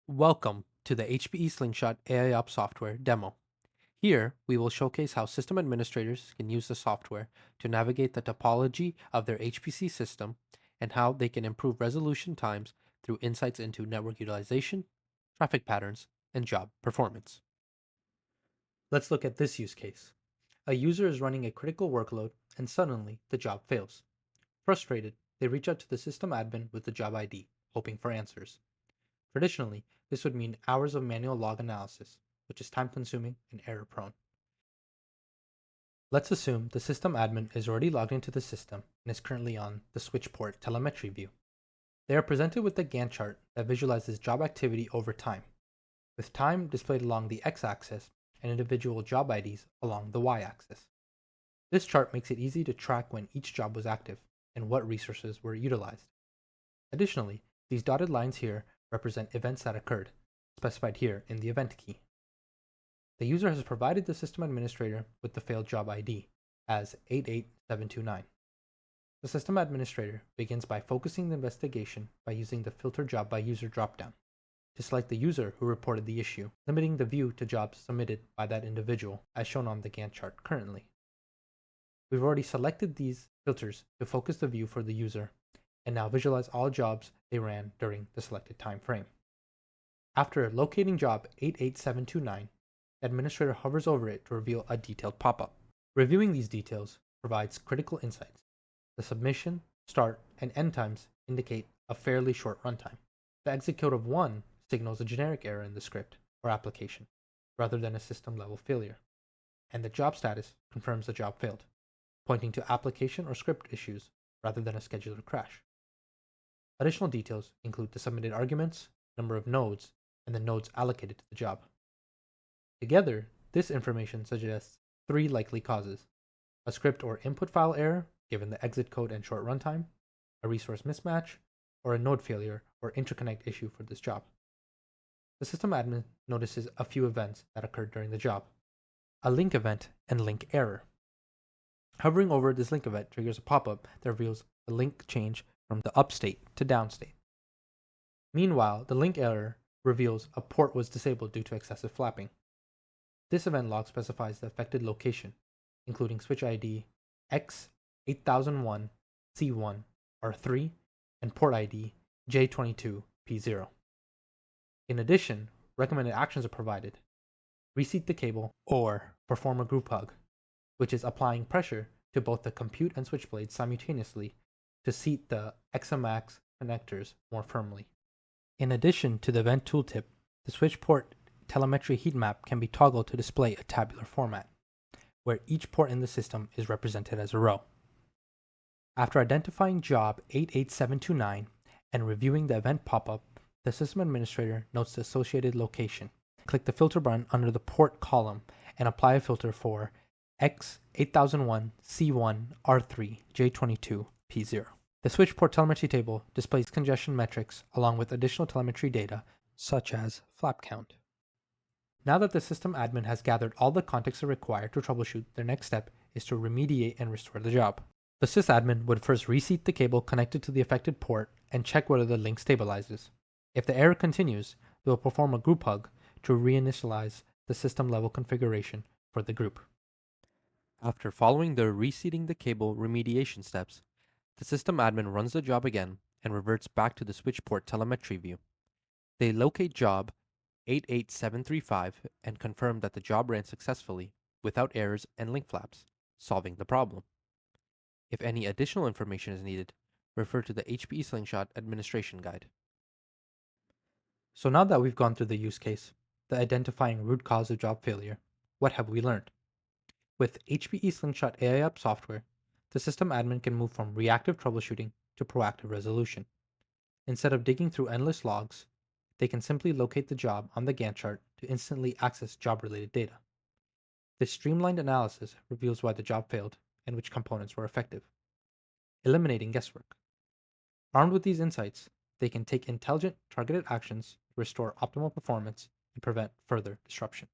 Welcome to the HPE Slingshot AIOps software demo. Here, we will showcase how system administrators can use the software to navigate the topology of their HPC system and how they can improve resolution times through insights into network utilization, traffic patterns, and job performance. Let's look at this use case. A user is running a critical workload and suddenly the job fails. Frustrated, they reach out to the system admin with the job ID, hoping for answers. Traditionally, this would mean hours of manual log analysis, which is time-consuming and error-prone. Let's assume the system admin is already logged into the system and is currently on the switch port telemetry view. They are presented with a Gantt chart that visualizes job activity over time, with time displayed along the x-axis and individual job IDs along the y-axis. This chart makes it easy to track when each job was active and what resources were utilized. Additionally, these dotted lines here represent events that occurred, specified here in the event key. The user has provided the system administrator with the failed job ID as 88729. The system administrator begins by focusing the investigation by using the Filter Job by User dropdown to select the user who reported the issue, limiting the view to jobs submitted by that individual as shown on the Gantt chart currently. We've already selected these filters to focus the view for the user and now visualize all jobs they ran during the selected time frame. After locating job 88729, the administrator hovers over it to reveal a detailed pop-up. Reviewing these details provides critical insights. The submission, start, and end times indicate a fairly short runtime. The exit code of 1 signals a generic error in the script or application, rather than a system-level failure. And the job status confirms the job failed, pointing to application or script issues rather than a scheduler crash. Additional details include the submitted arguments, number of nodes, and the nodes allocated to the job. Together, this information suggests 3 likely causes: a script or input file error, given the exit code and short runtime, a resource mismatch, or a node failure or interconnect issue for this job. The system admin notices a few events that occurred during the job: a link event and link error. Hovering over this link event triggers a pop-up that reveals the link change from the up state to down state. Meanwhile, the link error reveals a port was disabled due to excessive flapping. This event log specifies the affected location, including switch ID X8001C1R3 and port ID J22P0. In addition, recommended actions are provided: reseat the cable or perform a group hug, which is applying pressure to both the compute and switch blades simultaneously to seat the XMAX connectors more firmly. In addition to the event tooltip, the switch port telemetry heat map can be toggled to display a tabular format, where each port in the system is represented as a row. After identifying job 88729 and reviewing the event pop-up, the system administrator notes the associated location. Click the filter button under the port column and apply a filter for X8001C1R3J22P0. The switch port telemetry table displays congestion metrics along with additional telemetry data such as flap count. Now that the system admin has gathered all the context required to troubleshoot, their next step is to remediate and restore the job. The sysadmin would first reseat the cable connected to the affected port and check whether the link stabilizes. If the error continues, they will perform a group hug to reinitialize the system-level configuration for the group. After following the reseating the cable remediation steps, the system admin runs the job again and reverts back to the switch port telemetry view. They locate job 88735 and confirm that the job ran successfully without errors and link flaps, solving the problem. If any additional information is needed, refer to the HPE Slingshot administration guide. So now that we've gone through the use case, the identifying root cause of job failure, what have we learned? With HPE Slingshot AIOps software, the system admin can move from reactive troubleshooting to proactive resolution. Instead of digging through endless logs, they can simply locate the job on the Gantt chart to instantly access job-related data. This streamlined analysis reveals why the job failed and which components were effective, eliminating guesswork. Armed with these insights, they can take intelligent, targeted actions to restore optimal performance and prevent further disruption.